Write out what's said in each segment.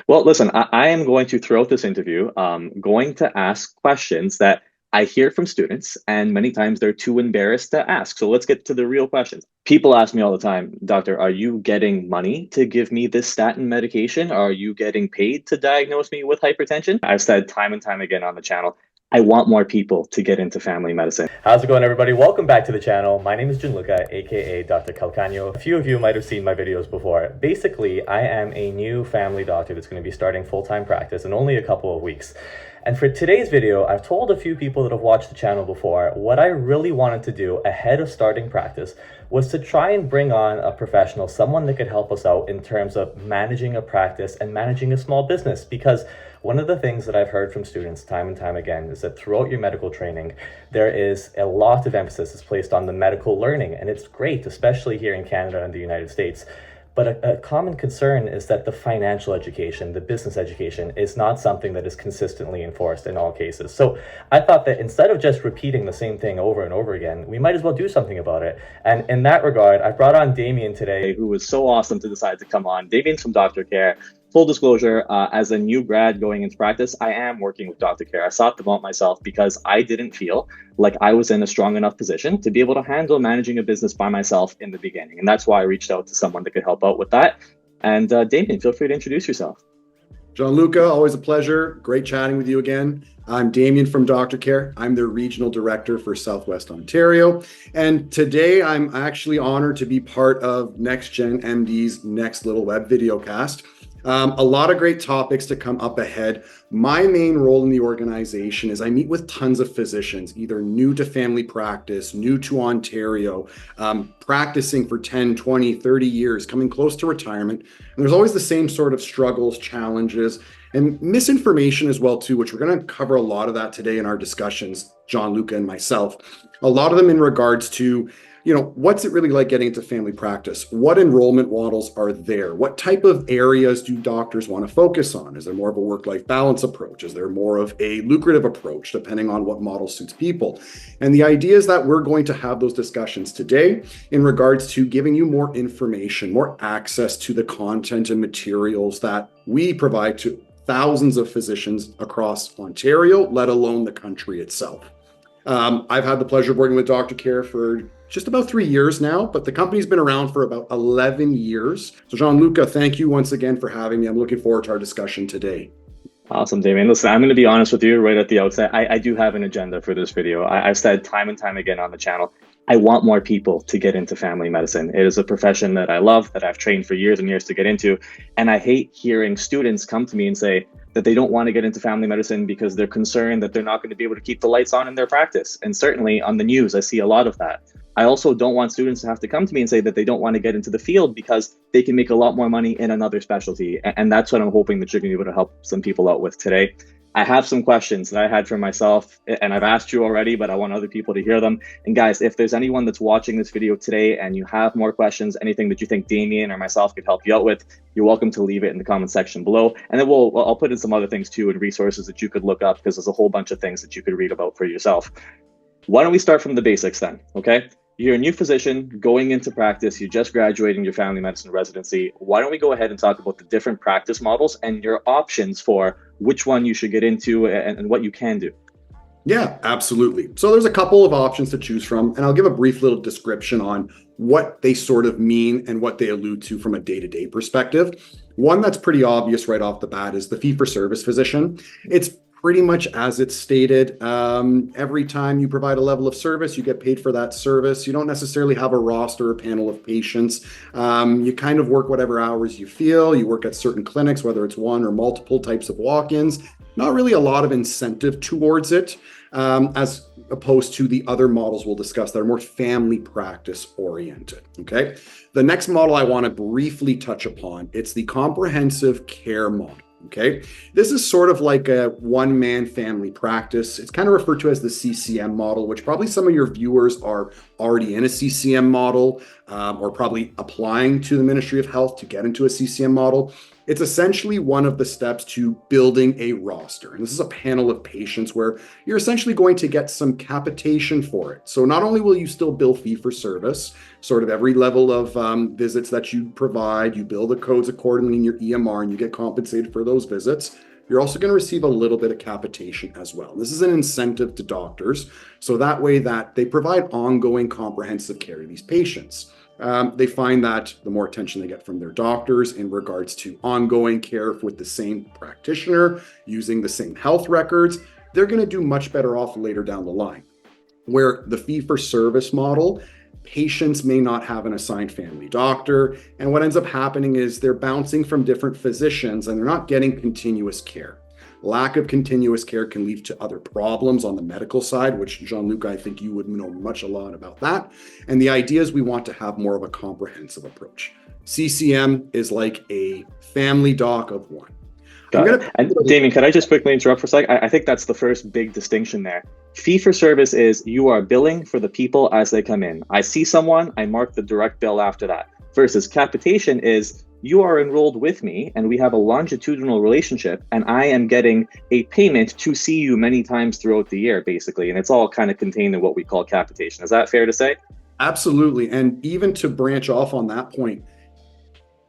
Well, listen, I am going to, throughout this interview, going to ask questions that I hear from students, and many times they're too embarrassed to ask. So let's get to the real questions. People ask me all the time, Doctor, are you getting money to give me this statin medication? Are you getting paid to diagnose me with hypertension? I've said time and time again on the channel, I want more people to get into family medicine. How's it going, everybody? Welcome back to the channel. My name is Gianluca, aka Dr. Calcagno. A few of you might have seen my videos before. Basically, I am a new family doctor that's going to be starting full-time practice in only a couple of weeks. And for today's video, I've told a few people that have watched the channel before, what I really wanted to do ahead of starting practice was to try and bring on a professional, someone that could help us out in terms of managing a practice and managing a small business. Because one of the things that I've heard from students time and time again is that throughout your medical training, there is a lot of emphasis is placed on the medical learning, and it's great, especially here in Canada and the United States. But a common concern is that the financial education, the business education, is not something that is consistently enforced in all cases. So I thought that instead of just repeating the same thing over and over again, we might as well do something about it. And in that regard, I brought on Damien today, Who was so awesome to decide to come on. Damien's from Dr. Care. Full disclosure, as a new grad going into practice, I am working with Dr. Care. I sought them out myself because I didn't feel like I was in a strong enough position to be able to handle managing a business by myself in the beginning. And that's why I reached out to someone that could help out with that. And Damien, feel free to introduce yourself. Gianluca, always a pleasure. Great chatting with you again. I'm Damien from Dr. Care. I'm the Regional Director for Southwest Ontario. And today I'm actually honored to be part of NextGen MD's Next Little Web videocast. A lot of great topics to come up ahead. My main role in the organization is I meet with tons of physicians, either new to family practice, new to Ontario, practicing for 10, 20, 30 years, coming close to retirement. And there's always the same sort of struggles, challenges, and misinformation as well, too, which we're going to cover a lot of that today in our discussions, Gianluca and myself. A lot of them in regards to what's it really like getting into family practice? What enrollment models are there? What type of areas do doctors want to focus on? Is there more of a work-life balance approach? Is there more of a lucrative approach, depending on what model suits people? And the idea is that we're going to have those discussions today in regards to giving you more information, more access to the content and materials that we provide to thousands of physicians across Ontario, let alone the country itself. I've had the pleasure of working with Dr. Care for just about 3 years now, but the company's been around for about 11 years. So Gianluca, thank you once again for having me. I'm looking forward to our discussion today. Awesome, Damien. Listen, I'm going to be honest with you right at the outset. I do have an agenda for this video. I've said time and time again on the channel, I want more people to get into family medicine. It is a profession that I love, that I've trained for years and years to get into. And I hate hearing students come to me and say that they don't want to get into family medicine because they're concerned that they're not going to be able to keep the lights on in their practice. And certainly on the news, I see a lot of that. I also don't want students to have to come to me and say that they don't want to get into the field because they can make a lot more money in another specialty. And that's what I'm hoping that you're going to be able to help some people out with today. I have some questions that I had for myself, and I've asked you already, but I want other people to hear them. And guys, if there's anyone that's watching this video today and you have more questions, anything that you think Damien or myself could help you out with, you're welcome to leave it in the comment section below. And then I'll put in some other things too and resources that you could look up because there's a whole bunch of things that you could read about for yourself. Why don't we start from the basics then, okay? You're a new physician going into practice. You're just graduating your family medicine residency. Why don't we go ahead and talk about the different practice models and your options for which one you should get into and what you can do? Yeah, absolutely. So there's a couple of options to choose from, and I'll give a brief little description on what they sort of mean and what they allude to from a day-to-day perspective. One that's pretty obvious right off the bat is the fee-for-service physician. It's pretty much as it's stated. Every time you provide a level of service, you get paid for that service. You don't necessarily have a roster or panel of patients. You kind of work whatever hours you feel. You work at certain clinics, whether it's one or multiple types of walk-ins. Not really a lot of incentive towards it, as opposed to the other models we'll discuss that are more family practice oriented. Okay. The next model I want to briefly touch upon, it's the comprehensive care model. Okay, this is sort of like a one-man family practice. It's kind of referred to as the CCM model, which probably some of your viewers are already in a CCM model or probably applying to the Ministry of Health to get into a CCM model. It's essentially one of the steps to building a roster. And this is a panel of patients where you're essentially going to get some capitation for it. So not only will you still bill fee for service, sort of every level of visits that you provide, you bill the codes accordingly in your EMR and you get compensated for those visits. You're also going to receive a little bit of capitation as well. This is an incentive to doctors, so that way that they provide ongoing comprehensive care to these patients. They find that the more attention they get from their doctors in regards to ongoing care with the same practitioner, using the same health records, they're going to do much better off later down the line. Where the fee-for-service model, patients may not have an assigned family doctor, and what ends up happening is they're bouncing from different physicians and they're not getting continuous care. Lack of continuous care can lead to other problems on the medical side, which Gianluca, I think you would know a lot about that. And the idea is we want to have more of a comprehensive approach. CCM is like a family doc of one. And Damien, can I just quickly interrupt for a sec? I think that's the first big distinction there. Fee for service is you are billing for the people as they come in. I see someone, I mark the direct bill after that. Versus capitation is you are enrolled with me and we have a longitudinal relationship and I am getting a payment to see you many times throughout the year, basically. And it's all kind of contained in what we call capitation. Is that fair to say? Absolutely. And even to branch off on that point,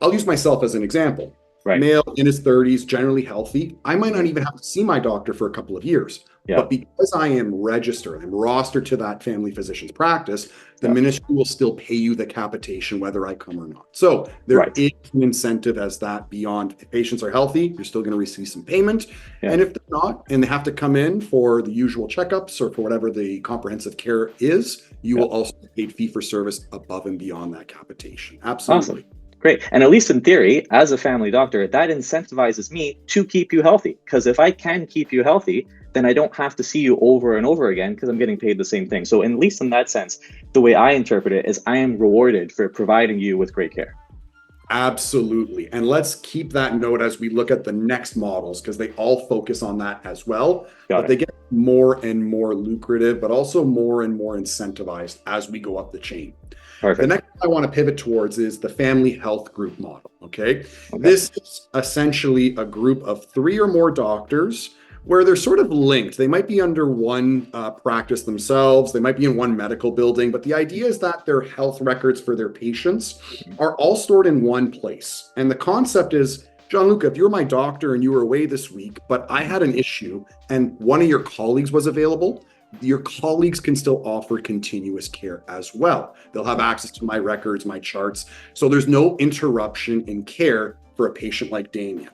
I'll use myself as an example. Right. Male in his 30s, generally healthy. I might not even have to see my doctor for a couple of years. Yeah. But because I am registered, I'm rostered to that family physician's practice, the ministry will still pay you the capitation whether I come or not. So there is an incentive as that beyond. If patients are healthy, you're still going to receive some payment. Yeah. And if they're not, and they have to come in for the usual checkups or for whatever the comprehensive care is, you will also be paid fee for service above and beyond that capitation. Absolutely. Awesome. Great. And at least in theory, as a family doctor, that incentivizes me to keep you healthy. Because if I can keep you healthy, then I don't have to see you over and over again because I'm getting paid the same thing. So at least in that sense, the way I interpret it is I am rewarded for providing you with great care. Absolutely. And let's keep that note as we look at the next models because they all focus on that as well. But they get more and more lucrative, but also more and more incentivized as we go up the chain. Perfect. The next I want to pivot towards is the family health group model. Okay. This is essentially a group of 3 or more doctors where they're sort of linked. They might be under one practice themselves. They might be in one medical building, but the idea is that their health records for their patients are all stored in one place. And the concept is, Gianluca, if you're my doctor and you were away this week, but I had an issue and one of your colleagues was available, your colleagues can still offer continuous care as well. They'll have access to my records, my charts. So there's no interruption in care for a patient like Damien.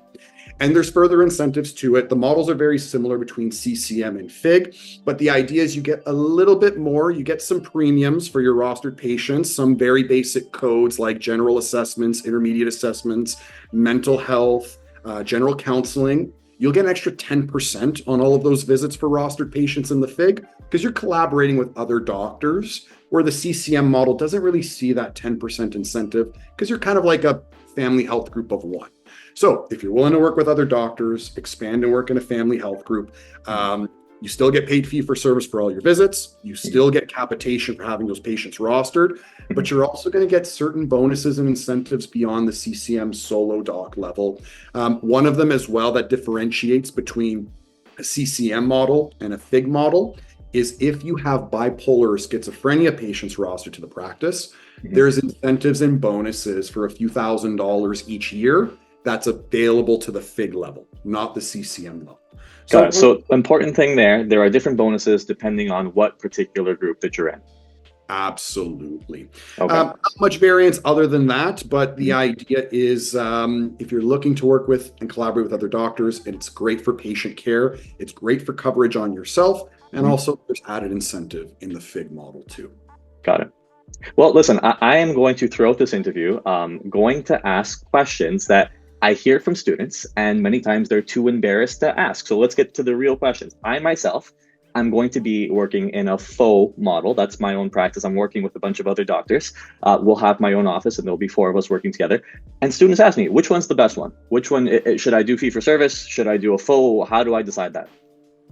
And there's further incentives to it. The models are very similar between CCM and FIG, but the idea is you get a little bit more. You get some premiums for your rostered patients, some very basic codes like general assessments, intermediate assessments, mental health, general counseling. You'll get an extra 10% on all of those visits for rostered patients in the FIG because you're collaborating with other doctors, where the CCM model doesn't really see that 10% incentive because you're kind of like a family health group of one. So if you're willing to work with other doctors, expand and work in a family health group, you still get paid fee for service for all your visits. You still get capitation for having those patients rostered, but you're also going to get certain bonuses and incentives beyond the CCM solo doc level. One of them as well that differentiates between a CCM model and a FIG model is if you have bipolar or schizophrenia patients rostered to the practice, there's incentives and bonuses for a few $1,000s each year that's available to the FIG level, not the CCM level. Got it. So important thing there are different bonuses depending on what particular group that you're in. Absolutely. Not much variance other than that, but the idea is if you're looking to work with and collaborate with other doctors, it's great for patient care. It's great for coverage on yourself. And also there's added incentive in the FIG model too. Got it. Well, listen, I am going to, throughout this interview, going to ask questions that I hear from students, and many times they're too embarrassed to ask. So let's get to the real questions. I myself, I'm going to be working in a faux model. That's my own practice. I'm working with a bunch of other doctors. We'll have my own office and there'll be 4 of us working together. And students ask me, which one's the best one? Which one, should I do fee for service? Should I do a faux? How do I decide that?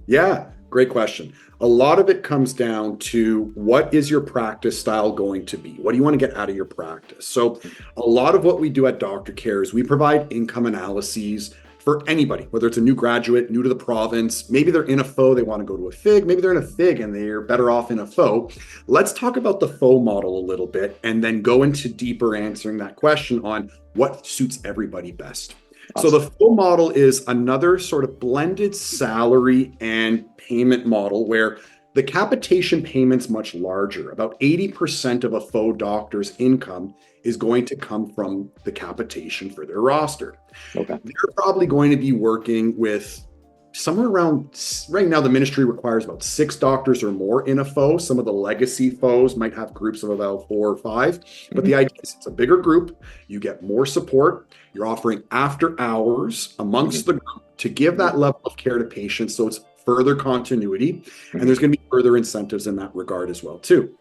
Yeah, Great question. A lot of it comes down to what is your practice style going to be? What do you want to get out of your practice? So a lot of what we do at Doctor Care is we provide income analyses for anybody, whether it's a new graduate, new to the province, maybe they're in a FO, they want to go to a FIG, maybe they're in a FIG and they're better off in a FO. Let's talk about the FO model a little bit and then go into deeper answering that question on what suits everybody best. Awesome. So the FO model is another sort of blended salary and payment model where the capitation payment's much larger. About 80% of a FO doctor's income is going to come from the capitation for their roster. Okay. They're probably going to be working with somewhere around, right now the ministry requires about 6 doctors or more in a FO. Some of the legacy FOs might have groups of about 4 or 5, but the idea is it's a bigger group, you get more support, you're offering after hours amongst the group to give that level of care to patients, so it's further continuity, and there's going to be further incentives in that regard as well too.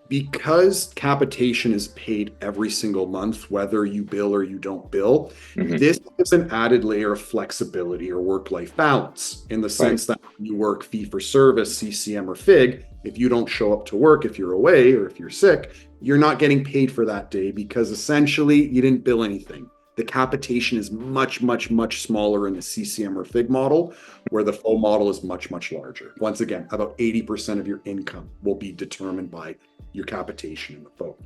Because capitation is paid every single month, whether you bill or you don't bill, this gives an added layer of flexibility or work-life balance in the sense that when you work fee-for-service, CCM or FIG, if you don't show up to work, if you're away or if you're sick, you're not getting paid for that day because essentially you didn't bill anything. The capitation is much, much, much smaller in the CCM or FIG model, where the FO model is much, much larger. Once again, about 80% of your income will be determined by your capitation in the FO.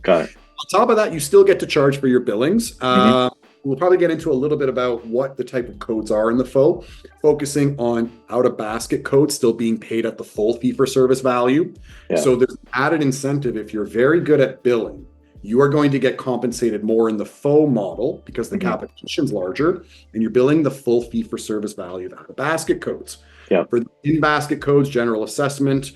Got it. On top of that, you still get to charge for your billings. We'll probably get into a little bit about what the type of codes are in the FO, focusing on out-of-basket codes still being paid at the full fee-for-service value. Yeah. So there's added incentive if you're very good at billing. You are going to get compensated more in the FO model because the capitation's larger and you're billing the full fee for service value of out-of-basket codes. Yeah. For the in-basket codes, general assessment,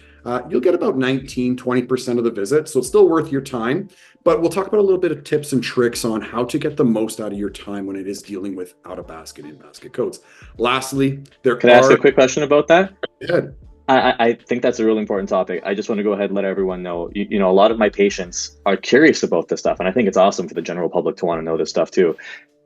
you'll get about 19-20% of the visit. So it's still worth your time, but we'll talk about a little bit of tips and tricks on how to get the most out of your time when it is dealing with out-of-basket, in-basket codes. Lastly, Can I ask a quick question about that? Go ahead. I think that's a really important topic. I just want to go ahead and let everyone know, you know, a lot of my patients are curious about this stuff. And I think it's awesome for the general public to want to know this stuff too.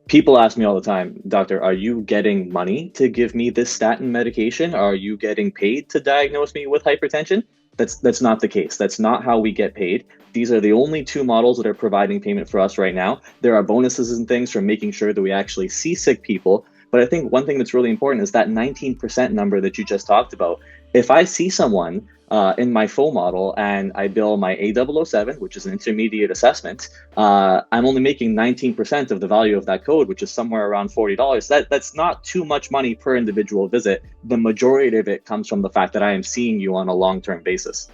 People ask me all the time, doctor, are you getting money to give me this statin medication? Are you getting paid to diagnose me with hypertension? That's not the case. That's not how we get paid. These are the only 2 models that are providing payment for us right now. There are bonuses and things for making sure that we actually see sick people. But I think one thing that's really important is that 19% number that you just talked about. If I see someone in my FO model and I bill my A007, which is an intermediate assessment, I'm only making 19% of the value of that code, which is somewhere around $40. That's not too much money per individual visit. The majority of it comes from the fact that I am seeing you on a long-term basis.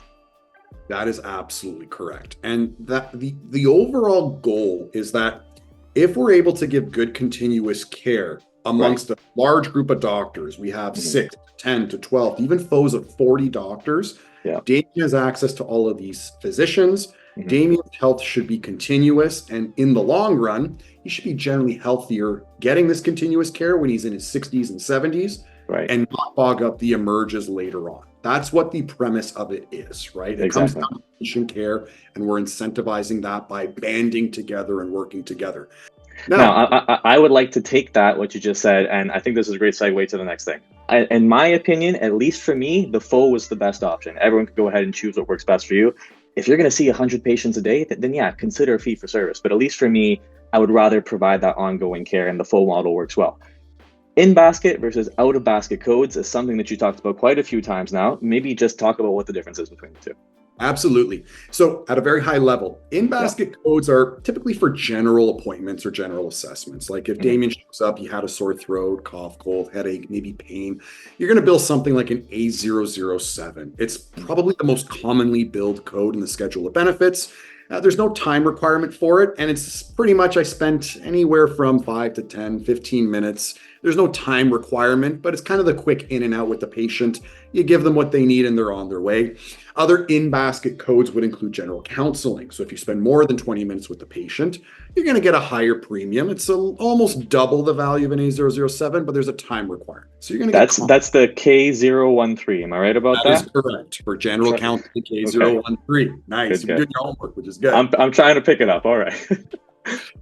That is absolutely correct. And that the overall goal is that if we're able to give good continuous care amongst a large group of doctors, we have 6, 10 to 12, even FOs of 40 doctors. Yeah. Damien has access to all of these physicians. Damien's health should be continuous. And in the long run, he should be generally healthier getting this continuous care when he's in his 60s and 70s and not bog up the emerges later on. That's what the premise of it is, right? It comes down to patient care, and we're incentivizing that by banding together and working together. Now, I would like to take that, what you just said, and I think this is a great segue to the next thing. In my opinion, at least for me, the FO was the best option. Everyone could go ahead and choose what works best for you. If you're going to see 100 patients a day, then yeah, consider a fee for service. But at least for me, I would rather provide that ongoing care, and the FO model works well. In-basket versus out-of-basket codes is something that you talked about quite a few times now. Maybe just talk about what the difference is between the two. Absolutely. So at a very high level, in-basket codes are typically for general appointments or general assessments. Like if Damien shows up, he had a sore throat, cough, cold, headache, maybe pain, you're going to bill something like an A007. It's probably the most commonly billed code in the schedule of benefits. There's no time requirement for it. And it's pretty much, I spent anywhere from 5 to 10, 15 minutes. There's no time requirement, but it's kind of the quick in and out with the patient. You give them what they need and they're on their way. Other in-basket codes would include general counseling. So if you spend more than 20 minutes with the patient, you're going to get a higher premium. It's almost double the value of an A007, but there's a time requirement. So you're going to get that's the K013. Am I right about that? That is correct. For general counseling, K013. Nice. You're doing your homework, which is good. I'm trying to pick it up. All right.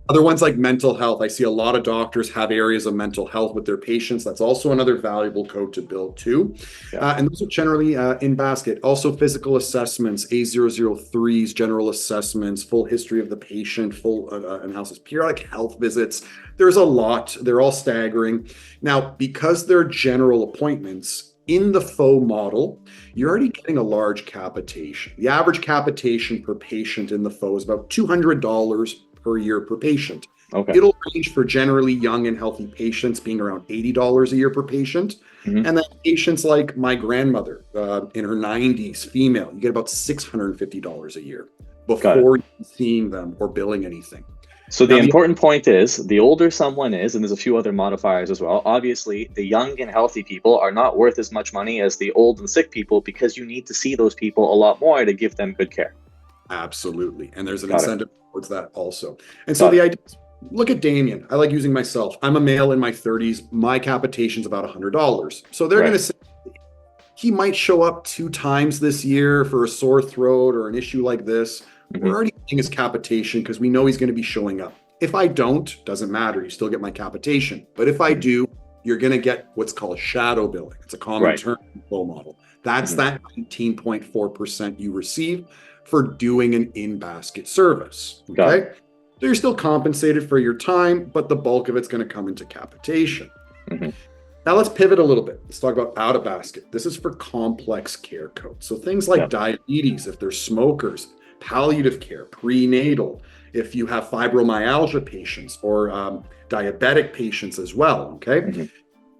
Other ones like mental health. I see a lot of doctors have areas of mental health with their patients. That's also another valuable code to build too. Yeah. And those are generally in basket. Also physical assessments, A003s, general assessments, full history of the patient, full analysis, periodic health visits. There's a lot. They're all staggering. Now, because they're general appointments, in the faux model, you're already getting a large capitation. The average capitation per patient in the faux is about $200 per year per patient. Okay. It'll range for generally young and healthy patients being around $80 a year per patient. Mhm. And then patients like my grandmother in her 90s, female, you get about $650 a year before seeing them or billing anything. So the Now, important point is the older someone is, and there's a few other modifiers as well, obviously the young and healthy people are not worth as much money as the old and sick people because you need to see those people a lot more to give them good care. absolutely. And there's an Got it. incentive towards that also. And so Got the it. idea is, look at Damien. I like using myself. I'm a male in my 30s. My capitation's about $100. So they're Right. going to say he might show up 2 times this year for a sore throat or an issue like this. Mhm. We're already getting his capitation because we know he's going to be showing up. If I don't, doesn't matter. You still get my capitation. But if I do, you're going to get what's called shadow billing. It's a common Right. term in the flow model. That's Mhm. that 19.4% you receive for doing an in-basket service. Got Okay. So you're still compensated for your time, but the bulk of it's going to come into capitation. Mhm. Now let's pivot a little bit. Let's talk about out of basket. This is for complex care codes. So things like Yeah. diabetes, if they're smokers, palliative care, prenatal, if you have fibromyalgia patients or diabetic patients as well. Okay. Mhm.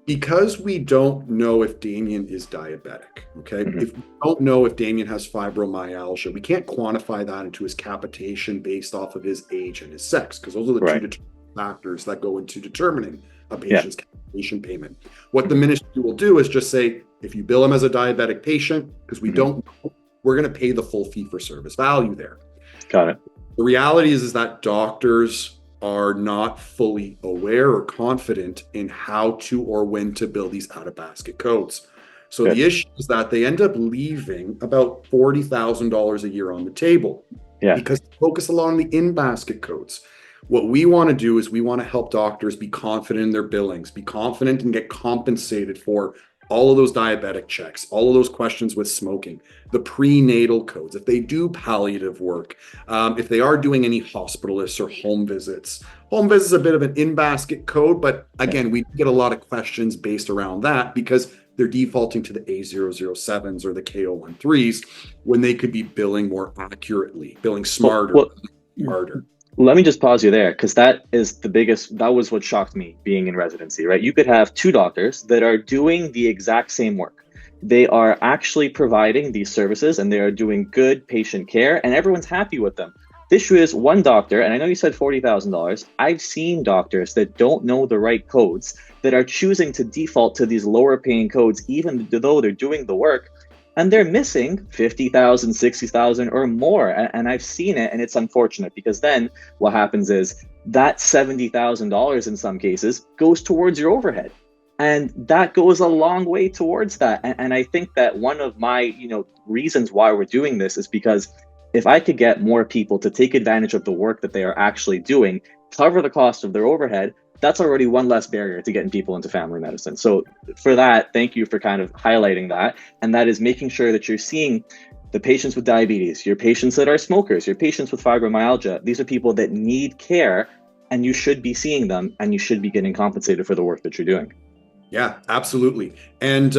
Because we don't know if Damien is diabetic, okay? Mhm. If we don't know if Damien has fibromyalgia, we can't quantify that into his capitation based off of his age and his sex, because those are the Right. two factors that go into determining a patient's capitation payment. What the ministry will do is just say, if you bill him as a diabetic patient, because we Mhm. don't know, we're going to pay the full fee for service value there. Got it. The reality is that doctors are not fully aware or confident in how to or when to build these out-of-basket codes. So Good. the issue is that they end up leaving about $40,000 a year on the table Yeah. because they focus a lot on the in-basket codes. What we want to do is we want to help doctors be confident in their billings, be confident and get compensated for all of those diabetic checks, all of those questions with smoking, the prenatal codes, if they do palliative work, if they are doing any hospitalists or home visits. Home visits is a bit of an in-basket code, but again, we get a lot of questions based around that because they're defaulting to the A007s or the KO13s when they could be billing more accurately, billing smarter, harder. Let me just pause you there, because that was what shocked me being in residency, right? You could have 2 doctors that are doing the exact same work. They are actually providing these services and they are doing good patient care and everyone's happy with them. The issue is one doctor, and I know you said $40,000. I've seen doctors that don't know the right codes that are choosing to default to these lower paying codes, even though they're doing the work. And they're missing 50,000, 60,000 or more. And I've seen it, and it's unfortunate because then what happens is that $70,000 in some cases goes towards your overhead. And that goes a long way towards that. And I think that one of my, reasons why we're doing this is because if I could get more people to take advantage of the work that they are actually doing, cover the cost of their overhead, that's already one less barrier to getting people into family medicine. So for that, thank you for kind of highlighting that. And that is making sure that you're seeing the patients with diabetes, your patients that are smokers, your patients with fibromyalgia. These are people that need care and you should be seeing them and you should be getting compensated for the work that you're doing. Yeah, absolutely. And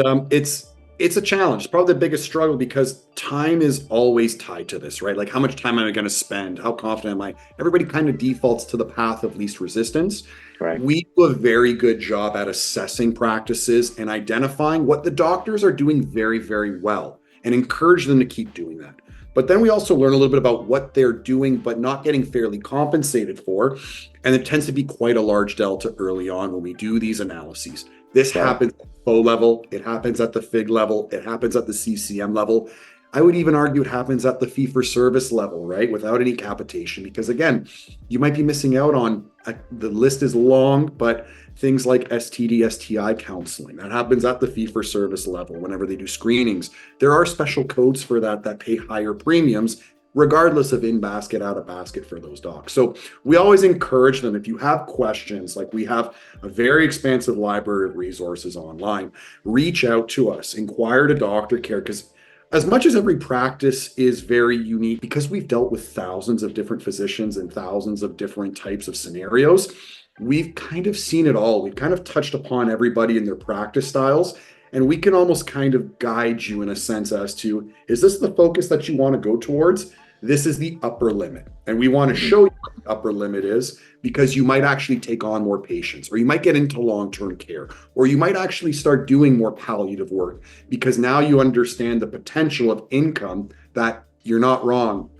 it's a challenge. It's probably the biggest struggle because time is always tied to this, right? Like how much time am I going to spend? How confident am I? Everybody kind of defaults to the path of least resistance. Right. We do a very good job at assessing practices and identifying what the doctors are doing very, very well and encourage them to keep doing that. But then we also learn a little bit about what they're doing, but not getting fairly compensated for. And it tends to be quite a large delta early on when we do these analyses. This happens at the FO level, it happens at the FIG level, it happens at the CCM level. I would even argue it happens at the fee for service level, right? Without any capitation, because again, you might be missing out on, the list is long, but things like STD, STI counseling, that happens at the fee for service level whenever they do screenings. There are special codes for that pay higher premiums regardless of in basket, out of basket for those docs. So we always encourage them, if you have questions, like we have a very expansive library of resources online, reach out to us, inquire to Doctor Care, because as much as every practice is very unique, because we've dealt with thousands of different physicians and thousands of different types of scenarios, we've kind of seen it all. We've kind of touched upon everybody in their practice styles. And we can almost kind of guide you in a sense as to, is this the focus that you want to go towards? This is the upper limit. And we want to show you what the upper limit is, because you might actually take on more patients, or you might get into long-term care, or you might actually start doing more palliative work, because now you understand the potential of income. That you're not wrong.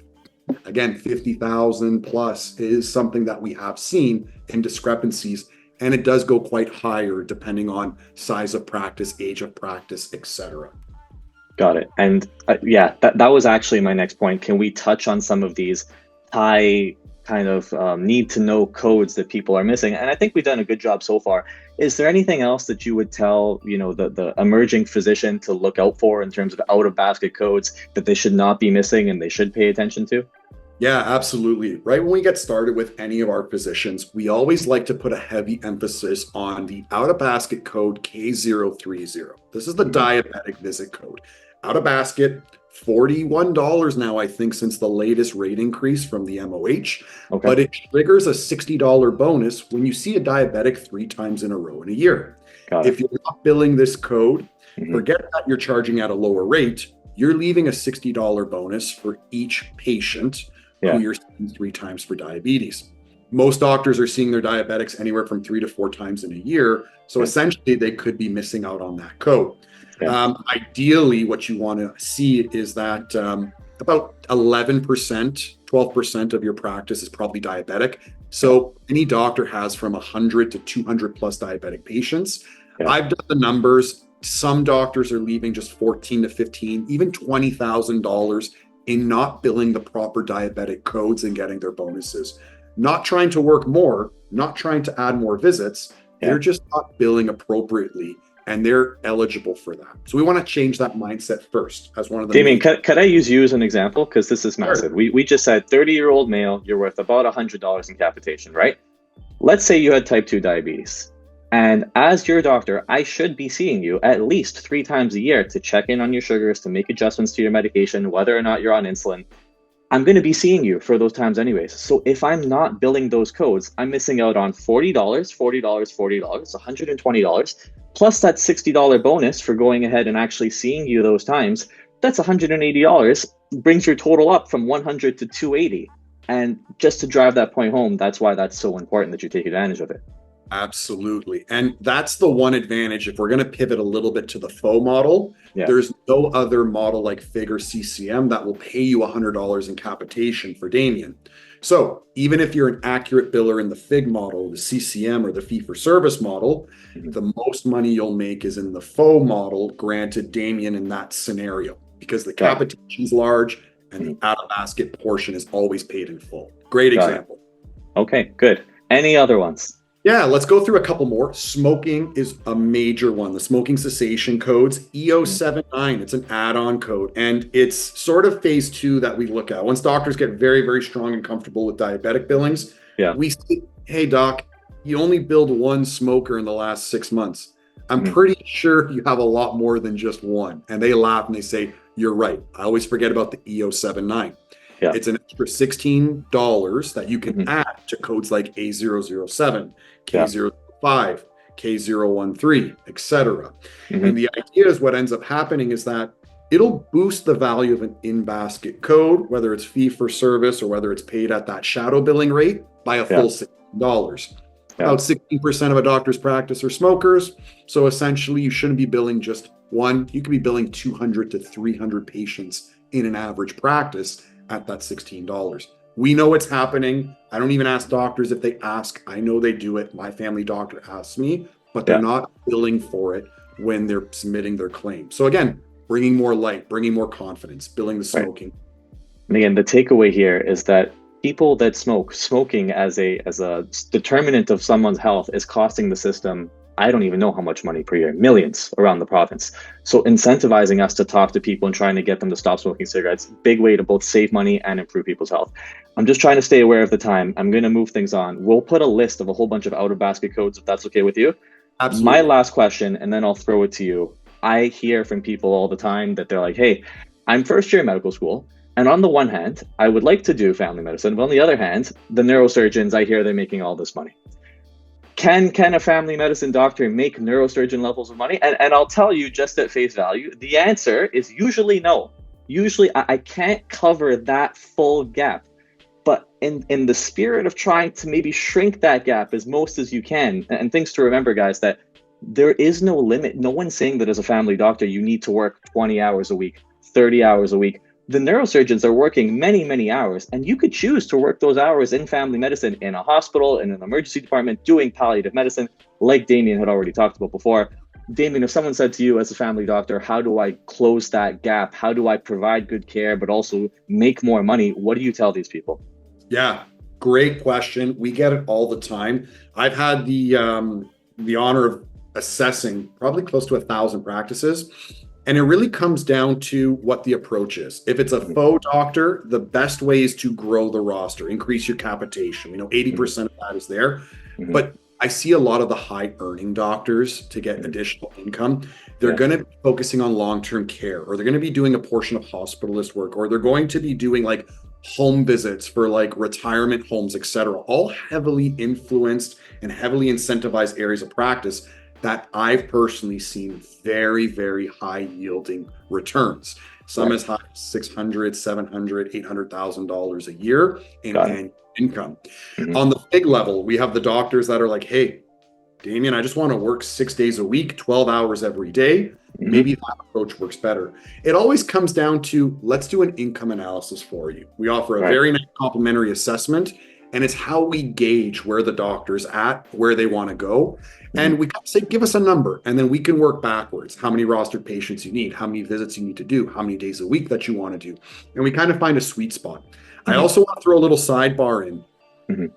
Again, 50,000 plus is something that we have seen in discrepancies. And it does go quite higher depending on size of practice, age of practice, etc. Got it. And yeah, that was actually my next point. Can we touch on some of these high kind of need to know codes that people are missing? And I think we've done a good job so far. Is there anything else that you would tell, the emerging physician to look out for in terms of out of basket codes that they should not be missing and they should pay attention to? Yeah, absolutely. Right when we get started with any of our physicians, we always like to put a heavy emphasis on the out-of-basket code K030. This is the diabetic visit code. Out-of-basket, $41 now, I think, since the latest rate increase from the MOH. Okay. But it triggers a $60 bonus when you see a diabetic 3 times in a row in a year. If you're not billing this code, forget that you're charging at a lower rate. You're leaving a $60 bonus for each patient who you're seeing 3 times for diabetes. Most doctors are seeing their diabetics anywhere from 3 to 4 times in a year. So essentially, they could be missing out on that code. Ideally, what you want to see is that about 11%, 12% of your practice is probably diabetic. So any doctor has from 100 to 200 plus diabetic patients. I've done the numbers. Some doctors are leaving just $14 to $15, even $20,000 in not billing the proper diabetic codes and getting their bonuses. Not trying to work more, not trying to add more visits. They're just not billing appropriately, and they're eligible for that. So we want to change that mindset first as one of the— Damien, could I use you as an example? Because this is massive. Sure. We just said 30-year-old male, you're worth about $100 in capitation, right? Let's say you had type 2 diabetes. And as your doctor, I should be seeing you at least 3 times a year to check in on your sugars, to make adjustments to your medication, whether or not you're on insulin. I'm going to be seeing you for those times anyways. So if I'm not billing those codes, I'm missing out on $40, $120, plus that $60 bonus for going ahead and actually seeing you those times. That's $180, brings your total up from 100 to 280. And just to drive that point home, that's why that's so important that you take advantage of it. Absolutely. And that's the one advantage. If we're going to pivot a little bit to the faux model, there's no other model like FIG or CCM that will pay you $100 in capitation for Damien. So even if you're an accurate biller in the FIG model, the CCM, or the fee-for-service model, the most money you'll make is in the faux model, granted Damien in that scenario, because the capitation is large and the out-of-basket portion is always paid in full. Great example. Okay, good. Any other ones? Yeah, let's go through a couple more. Smoking is a major one. The smoking cessation codes, EO79, it's an add-on code. And it's sort of phase 2 that we look at. Once doctors get very, very strong and comfortable with diabetic billings, we say, hey, doc, you only billed 1 smoker in the last 6 months. I'm pretty sure you have a lot more than just one. And they laugh and they say, you're right. I always forget about the EO79. It's an extra $16 that you can add to codes like A007, K05, K013, etc. And the idea is what ends up happening is that it'll boost the value of an in-basket code, whether it's fee for service or whether it's paid at that shadow billing rate, by a full $16. About 16% of a doctor's practice are smokers. So essentially, you shouldn't be billing just one. You could be billing 200 to 300 patients in an average practice at that $16. We know it's happening. I don't even ask doctors if they ask. I know they do it. My family doctor asks me, but they're not billing for it when they're submitting their claim. So again, bringing more light, bringing more confidence, billing the smoking. And again, the takeaway here is that people that smoking as a determinant of someone's health is costing the system I don't even know how much money per year, millions around the province. So incentivizing us to talk to people and trying to get them to stop smoking cigarettes, big way to both save money and improve people's health. I'm just trying to stay aware of the time. I'm going to move things on. We'll put a list of a whole bunch of out of basket codes if that's okay with you. Absolutely. My last question, and then I'll throw it to you. I hear from people all the time that they're like, hey, I'm first year medical school. And on the one hand, I would like to do family medicine. But on the other hand, the neurosurgeons, I hear they're making all this money. Can a family medicine doctor make neurosurgeon levels of money? And I'll tell you just at face value, the answer is usually no. Usually I can't cover that full gap. But in the spirit of trying to maybe shrink that gap as most as you can, and things to remember, guys, that there is no limit. No one's saying that as a family doctor, you need to work 20 hours a week, 30 hours a week. The neurosurgeons are working many, many hours, and you could choose to work those hours in family medicine, in a hospital, in an emergency department, doing palliative medicine, like Damien had already talked about before. Damien, if someone said to you as a family doctor, how do I close that gap? How do I provide good care, but also make more money? What do you tell these people? Yeah, great question. We get it all the time. I've had the honor of assessing probably close to 1,000 practices. And it really comes down to what the approach is. If it's a faux doctor, the best way is to grow the roster, increase your capitation. 80% of that is there. But I see a lot of the high earning doctors to get additional income. They're going to be focusing on long-term care, or they're going to be doing a portion of hospitalist work, or they're going to be doing like home visits for like retirement homes, etc. All heavily influenced and heavily incentivized areas of practice that I've personally seen very, very high yielding returns. Some as high as $600,000, $700,000, $800,000 a year in annual income. On the big level, we have the doctors that are like, hey, Damien, I just want to work 6 days a week, 12 hours every day. Maybe that approach works better. It always comes down to, let's do an income analysis for you. We offer a very nice complimentary assessment, and it's how we gauge where the doctor's at, where they want to go. And we say, give us a number, and then we can work backwards. How many rostered patients you need, how many visits you need to do, how many days a week that you want to do. And we kind of find a sweet spot. I also want to throw a little sidebar in.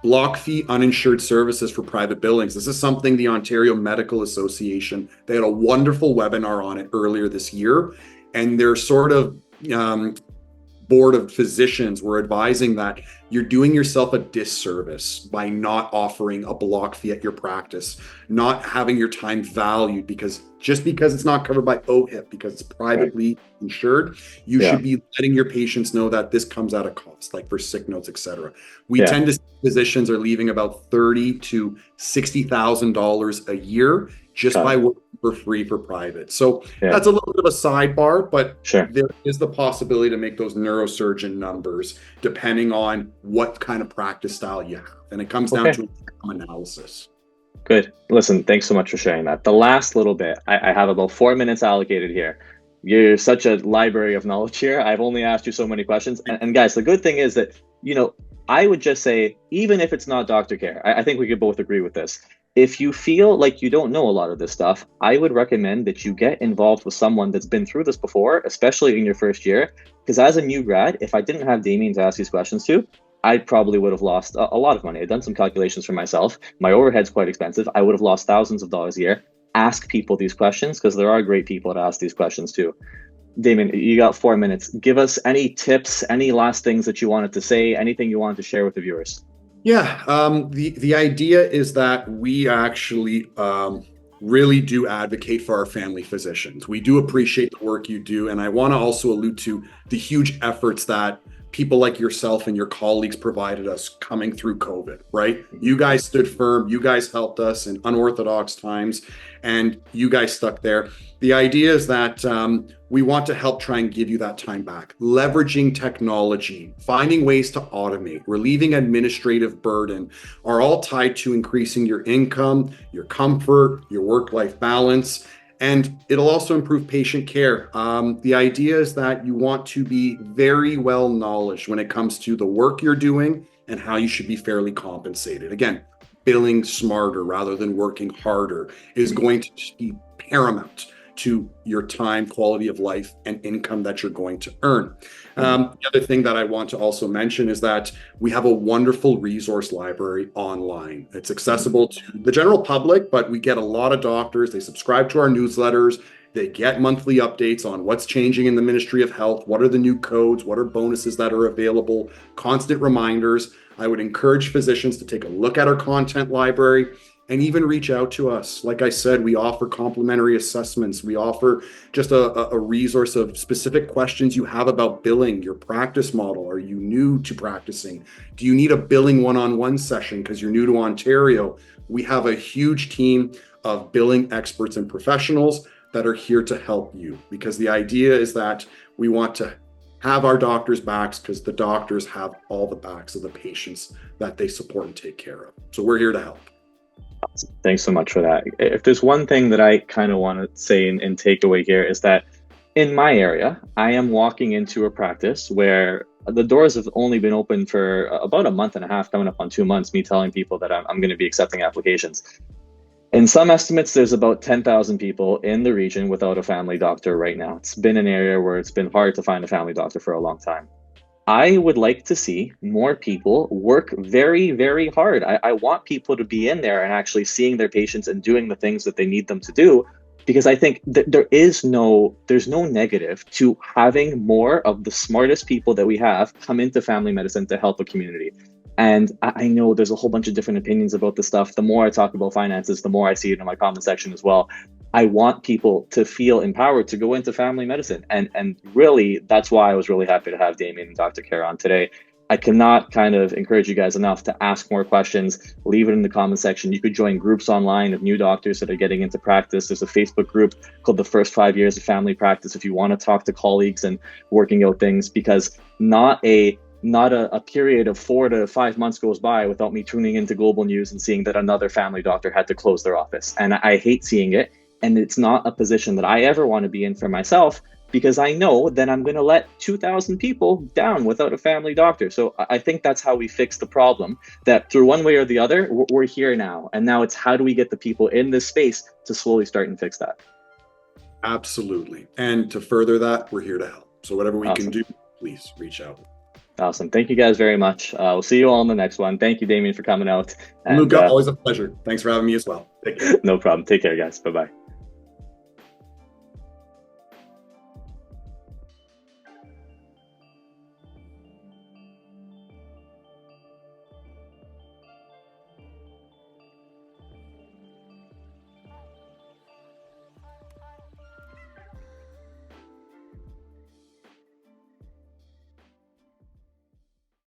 Block fee uninsured services for private billings. This is something the Ontario Medical Association, they had a wonderful webinar on it earlier this year. And they're sort of board of physicians were advising that you're doing yourself a disservice by not offering a block fee at your practice, not having your time valued, because just because it's not covered by OHIP, because it's privately insured, you should be letting your patients know that this comes at a cost, like for sick notes, etc. We tend to see physicians are leaving about $30,000 to $60,000 a year just by working for free for private. So that's a little bit of a sidebar, but there is the possibility to make those neurosurgeon numbers depending on what kind of practice style you have. And it comes down to analysis. Good. Listen, thanks so much for sharing that. The last little bit, I have about 4 minutes allocated here. You're such a library of knowledge here. I've only asked you so many questions. And guys, the good thing is that, I would just say, even if it's not doctor care, I think we could both agree with this. If you feel like you don't know a lot of this stuff, I would recommend that you get involved with someone that's been through this before, especially in your first year. Because as a new grad, if I didn't have Damien to ask these questions to, I probably would have lost a lot of money. I've done some calculations for myself. My overhead's quite expensive. I would have lost thousands of dollars a year. Ask people these questions, because there are great people to ask these questions to. Damien, you got 4 minutes. Give us any tips, any last things that you wanted to say, anything you wanted to share with the viewers. Yeah, the idea is that we actually really do advocate for our family physicians. We do appreciate the work you do. And I want to also allude to the huge efforts that people like yourself and your colleagues provided us coming through COVID, right? You guys stood firm. You guys helped us in unorthodox times, and you guys stuck there. The idea is that we want to help try and give you that time back, leveraging technology, finding ways to automate, relieving administrative burden are all tied to increasing your income, your comfort, your work-life balance. And it'll also improve patient care. The idea is that you want to be very well knowledge when it comes to the work you're doing and how you should be fairly compensated. Again, billing smarter rather than working harder is going to be paramount to your time, quality of life, and income that you're going to earn. The other thing that I want to also mention is that we have a wonderful resource library online. It's accessible to the general public, but we get a lot of doctors. They subscribe to our newsletters. They get monthly updates on what's changing in the Ministry of Health, what are the new codes, what are bonuses that are available, constant reminders. I would encourage physicians to take a look at our content library and even reach out to us. Like I said, we offer complimentary assessments. We offer just a resource of specific questions you have about billing, your practice model. Are you new to practicing? Do you need a billing one-on-one session because you're new to Ontario? We have a huge team of billing experts and professionals that are here to help you, because the idea is that we want to have our doctors' backs because the doctors have all the backs of the patients that they support and take care of. So we're here to help. Thanks so much for that. If there's one thing that I kind of want to say and take away here is that in my area, I am walking into a practice where the doors have only been open for about a month and a half, coming up on 2 months, me telling people that I'm going to be accepting applications. In some estimates, there's about 10,000 people in the region without a family doctor right now. It's been an area where it's been hard to find a family doctor for a long time. I would like to see more people work very, very hard. I want people to be in there and actually seeing their patients and doing the things that they need them to do, because I think there's no negative to having more of the smartest people that we have come into family medicine to help a community. And I know there's a whole bunch of different opinions about this stuff. The more I talk about finances, the more I see it in my comment section as well. I want people to feel empowered to go into family medicine. And really, that's why I was really happy to have Damien and Dr. Kerr on today. I cannot kind of encourage you guys enough to ask more questions. Leave it in the comment section. You could join groups online of new doctors that are getting into practice. There's a Facebook group called The First 5 Years of Family Practice if you want to talk to colleagues and working out things, because not a period of 4 to 5 months goes by without me tuning into global news and seeing that another family doctor had to close their office. And I hate seeing it. And it's not a position that I ever want to be in for myself, because I know that I'm going to let 2,000 people down without a family doctor. So I think that's how we fix the problem, that through one way or the other, we're here now. And now it's how do we get the people in this space to slowly start and fix that? Absolutely. And to further that, we're here to help. So whatever we can do, please reach out. Awesome. Thank you guys very much. We'll see you all in the next one. Thank you, Damien, for coming out. And Luca, always a pleasure. Thanks for having me as well. Take care. No problem. Take care, guys. Bye-bye.